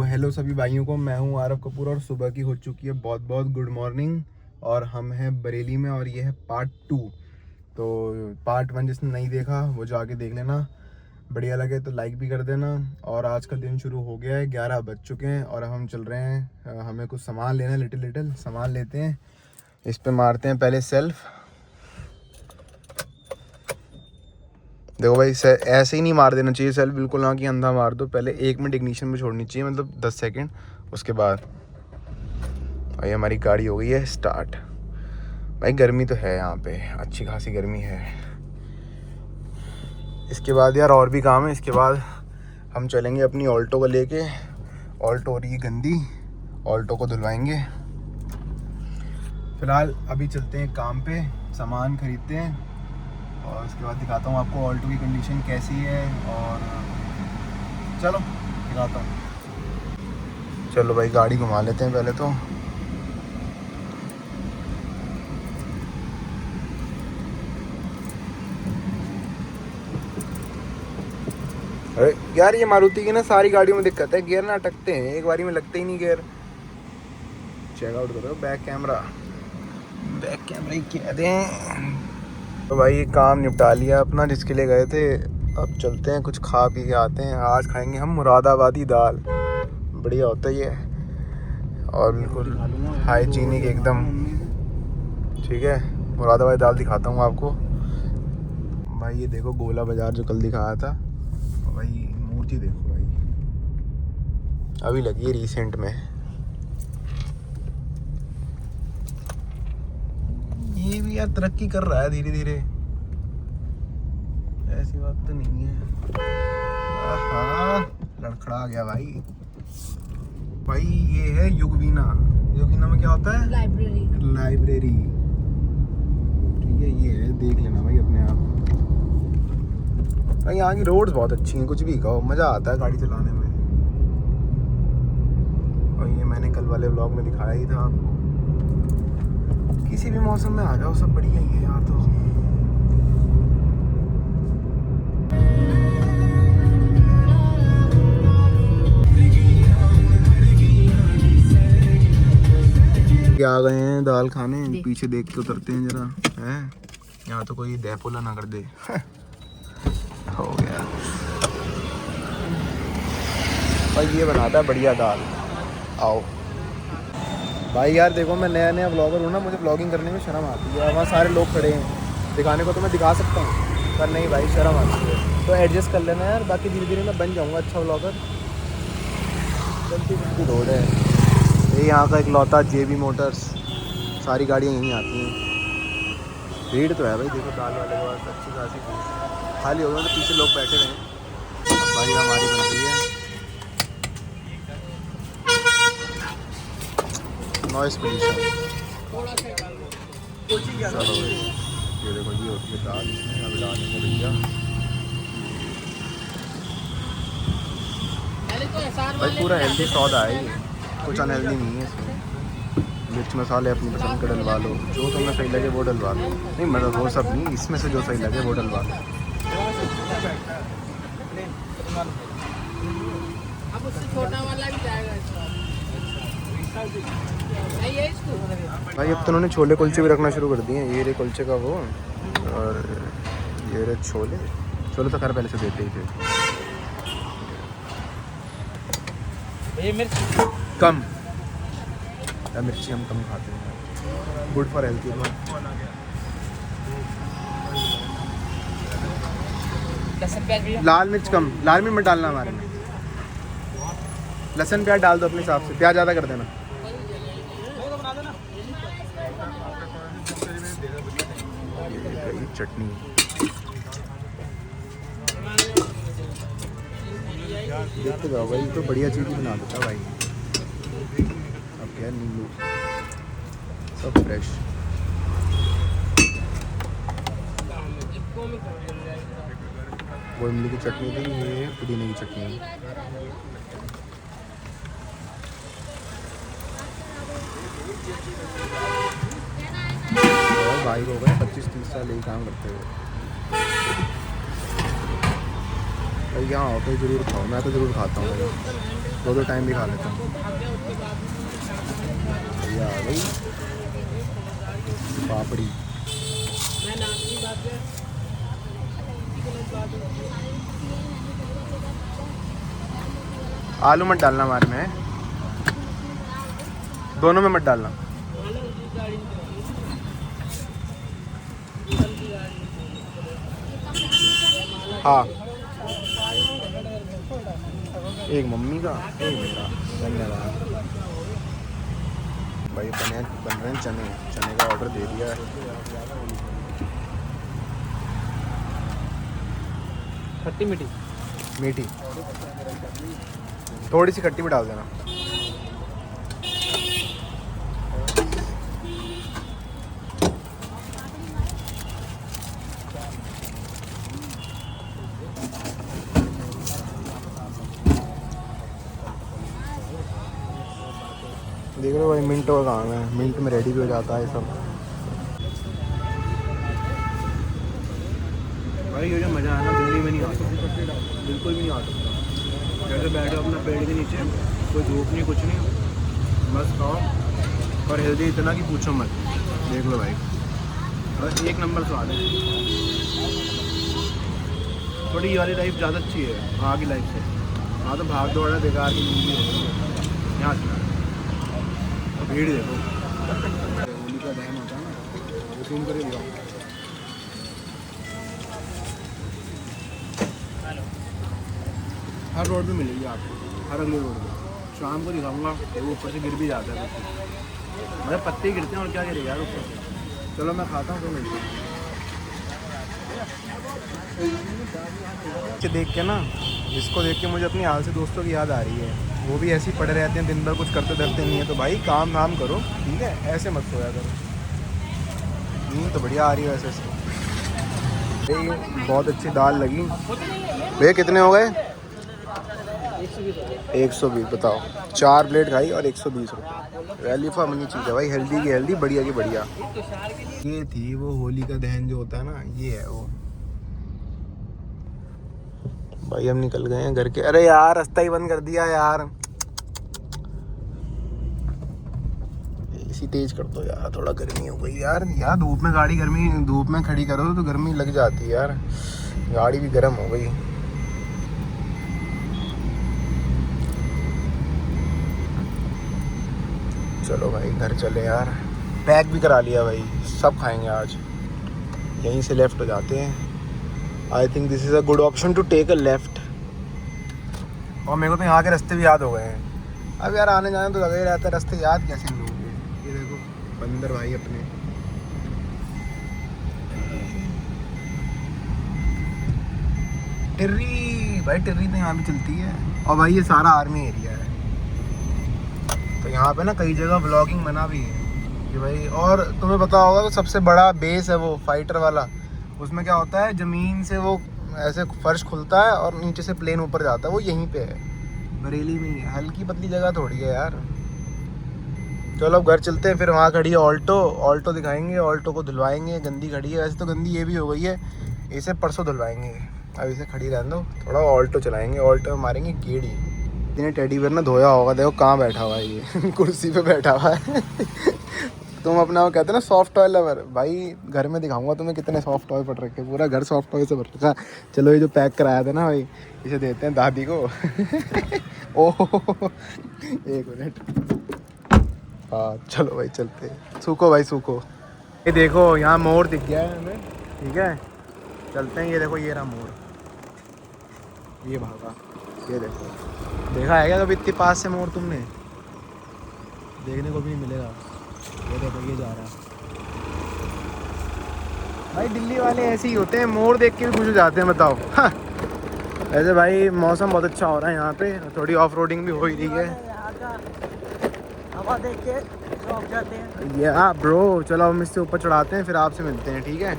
Hello सभी भाइयों को, मैं हूं आरव कपूर और सुबह की हो चुकी है बहुत बहुत गुड मॉर्निंग। और हम हैं बरेली में और ये है पार्ट 2। तो पार्ट 1 जिसने नहीं देखा वो जाके देख लेना, बढ़िया लगे तो लाइक भी कर देना। और आज का दिन शुरू हो गया है, 11 बज चुके हैं और हम चल रहे हैं, हमें कुछ सामान लेना है, लिटिल सामान लेते हैं। इस पर मारते हैं पहले सेल्फ। देखो भाई, ऐसे ही नहीं मार देना चाहिए सेल्फ, बिल्कुल ना कि अंधा मार दो। पहले 1 मिनट इग्निशन में छोड़नी चाहिए, मतलब 10 सेकंड, उसके बाद। भाई हमारी गाड़ी हो गई है स्टार्ट। भाई गर्मी तो है यहाँ पे, अच्छी खासी गर्मी है। इसके बाद यार और भी काम है। इसके बाद हम चलेंगे अपनी ऑल्टो को लेके। ऑल्टो हो रही है गंदी, ऑल्टो को धुलवाएंगे। फिलहाल अभी चलते हैं काम पे, सामान खरीदते हैं और उसके बाद दिखाता हूँ आपको ऑल्टो की कंडीशन कैसी है। और चलो दिखाता हूँ। चलो भाई गाड़ी घुमा लेते हैं पहले तो। अरे यार, ये मारुति की ना सारी गाड़ियों में दिक्कत है, गियर ना अटकते हैं, एक बारी में लगते ही नहीं गियर। चेकआउट करो बैक कैमरा ही कह दें। तो भाई काम निपटा लिया अपना जिसके लिए गए थे। अब चलते हैं, कुछ खा पी के आते हैं। आज खाएंगे हम मुरादाबादी दाल, बढ़िया होता है ये और बिल्कुल हाइजीनिक एकदम। ठीक है, मुरादाबादी दाल दिखाता हूँ आपको। भाई ये देखो गोला बाजार जो कल दिखाया था, भाई मूर्ति देखो भाई, अभी लगी है रिसेंट में। ये भी यार तरक्की कर रहा है धीरे धीरे, ऐसी बात तो नहीं है। लड़खड़ा गया भाई। भाई ये है युगवीना। युगवीना में क्या होता है? लाइब्रेरी। ठीक है, ये है, देख लेना भाई अपने आप। भाई यहाँ की रोड्स बहुत अच्छी हैं, कुछ भी कहो, मज़ा आता है गाड़ी चलाने में। और ये मैंने कल वाले व्लॉग में दिखाया ही था आपको। किसी भी मौसम में आ जाओ, सब बढ़िया ही है यहाँ तो। आ गए हैं दाल खाने, पीछे देख के उतरते हैं जरा, है यहाँ तो कोई दहपोला ना कर दे। हो गया भाई, ये बनाता है बढ़िया दाल। आओ भाई। यार देखो, मैं नया नया व्लॉगर हूँ ना, मुझे व्लॉगिंग करने में शर्म आती है। वहाँ सारे लोग खड़े हैं, दिखाने को तो मैं दिखा सकता हूँ, पर नहीं भाई शर्म आती है, तो एडजस्ट कर लेना यार। बाकी धीरे धीरे मैं बन जाऊँगा अच्छा व्लॉगर। चलती चलती रोड है ये, यहाँ का इकलौता JB मोटर्स, सारी गाड़ियाँ यहीं आती हैं। भीड़ तो है भाई, देखो दाल वाले के पास अच्छी खासी भीड़। खाली हो गया तो पीछे लोग बैठे रहे। अब भाई हमारी बन रही है नॉइस पोल्यूशन। चलो ये देखो, ये होती है दाल, इसमें अब डालेंगे भैया। भाई पूरा हेल्दी सौदा है ये, कुछ अनहेल्दी नहीं है इसमें। मिर्च मसाले अपनी पसंद के डलवा लो, जो तुम्हें सही लगे वो डलवा लो। नहीं मतलब वो सब नहीं, इसमें से जो सही लगे वो डलवा लो। अब उससे छोटा वाला भी जाएगा भाई। अब तो उन्होंने छोले कुलचे भी रखना शुरू कर दिए हैं। ये रे कुलचे का वो, और ये रे छोले। छोले तो खैर पहले से देते ही थे। ये मिर्च कम, मिर्ची हम कम खाते हैं, गुड फॉर हेल्थ। लाल मिर्च कम, लाल मिर्च मत डालना हमारे में। लहसुन प्याज डाल दो अपने हिसाब से, प्याज ज़्यादा कर देना। चटनी देखते जाओ भाई, तो बढ़िया चीज़ ही बना देता भाई। अब क्या नींबू, सब फ्रेश। वो इमली की चटनी थी, ये पुदीने की चटनी। भाई हो गए 25-30 साल यही काम करते हुए। भाई यहाँ आओ तो ज़रूर खाओ, मैं तो ज़रूर खाता हूँ। दो टाइम भी खा लेता हूँ। ये आ गई पापड़ी। आलू मत डालना हमारे में, दोनों में मत डालना। हाँ, एक मम्मी का एक मेरा। धन्यवाद भाई। बन रहे हैं चने का ऑर्डर दे दिया है। खट्टी मीठी मीठी, थोड़ी सी खट्टी भी डाल देना। देख रहे हो भाई, मिनट का काम है, मिनट में रेडी भी हो जाता है सब। भाई ये जो मज़ा है ना, दिल्ली में नहीं आता, बिल्कुल भी नहीं आता। जैसे बैठो अपना पेड़ के नीचे, कोई धूप नहीं कुछ नहीं, बस खाओ और हेल्दी इतना कि पूछो मत। देख लो भाई, बस एक नंबर स्वाद है। थोड़ी ये वाली लाइफ ज़्यादा अच्छी है वहाँ की लाइफ से। वहाँ तो भाग दौड़ है, बेकार की जिंदगी है। यहाँ से भीड़ देखो, होली का डैम होता है ना, जूम कर दिखाओ। हर रोड पे मिलेगी आपको, हर अगले रोड पे। शाम को दिखाऊंगा, वो ऊपर से गिर भी जाता है कुछ, मतलब पत्ते गिरते हैं और क्या गिरेगा यार ऊपर से। चलो मैं खाता हूँ तो मिलते हैं। देख के ना, इसको देख के मुझे अपनी हाल से दोस्तों की याद आ रही है। वो भी ऐसे ही पड़े रहते हैं दिन भर, कुछ करते धरते नहीं है। तो भाई काम नाम करो, ठीक है, ऐसे मत सोया करो। नींद तो बढ़िया आ रही है वैसे से। बहुत अच्छी दाल लगी। भैया कितने हो गए? 120। बताओ, 4 प्लेट खाई और 120 रुपये। वैल्यू फॉर मनी चीज़ है भाई, हेल्दी की हेल्दी, बढ़िया की बढ़िया। ये थी वो होली का दहन जो होता है ना, ये है वो। भाई हम निकल गए हैं घर के। अरे यार रास्ता ही बंद कर दिया यार। एसी तेज कर दो यार, थोड़ा गर्मी हो गई यार। यार धूप में गाड़ी गर्मी, धूप में खड़ी करो तो गर्मी लग जाती है यार। गाड़ी भी गर्म हो गई। चलो भाई घर चले यार। पैक भी करा लिया भाई, सब खाएंगे आज। यहीं से लेफ़्ट हो जाते हैं। I think this is a good option to take a left. और मेरे को तो यहाँ के रास्ते भी याद हो गए हैं। अब यार आने जाने तो लगा ही रहता है, रास्ते याद कैसे नहीं होंगे। ये देखो बंदर भाई अपने। टिर्री भाई, टिर्री तो यहाँ भी चलती है। और भाई ये सारा आर्मी एरिया है, तो यहाँ पे ना कई जगह व्लॉगिंग बना भी है कि भाई। और तुम्हें पता होगा तो सबसे बड़ा बेस है वो फाइटर वाला। उसमें क्या होता है, ज़मीन से वो ऐसे फर्श खुलता है और नीचे से प्लेन ऊपर जाता है। वो यहीं पे है, बरेली में ही है। हल्की पतली जगह थोड़ी है यार। चलो अब घर चलते हैं। फिर वहाँ खड़ी है ऑल्टो, ऑल्टो दिखाएंगे, ऑल्टो को धुलवाएंगे। गंदी खड़ी है वैसे तो, गंदी ये भी हो गई है। इसे परसों धुलवाएंगे, अब इसे खड़ी रहने दो। थोड़ा ऑल्टो चलाएंगे, ऑल्टो में मारेंगे गेड़ी। इन्हें टेडी बेयर ना धोया होगा, देखो कहाँ बैठा हुआ है ये कुर्सी पे बैठा हुआ है तुम अपना वो कहते हैं ना सॉफ्ट टॉय लवर, भाई घर में दिखाऊंगा तुम्हें कितने सॉफ्ट टॉय पड़ रखे। पूरा घर सॉफ्ट टॉय से भर रखा। चलो ये जो पैक कराया था ना भाई, इसे देते हैं दादी को ओह एक मिनट। हाँ चलो भाई चलते हैं। सूखो भाई सूखो। ये देखो यहाँ मोर दिख गया है हमें, ठीक है चलते हैं। ये देखो ये रहा मोर, ये भागा। ये देखो, देखा है क्या कभी इतने पास से मोर तुमने? देखने को भी नहीं मिलेगा। ये देखो ये जा रहा है भाई। दिल्ली वाले ऐसे ही होते हैं, मोर देख के भी खुश हो जाते हैं। बताओ हाँ। ऐसे भाई मौसम बहुत अच्छा हो रहा है यहाँ पे, थोड़ी ऑफ रोडिंग भी हो ही रही है। हवा देख के जाते हैं। या ब्रो चलो हम इससे ऊपर चढ़ाते हैं, फिर आपसे मिलते हैं, ठीक है।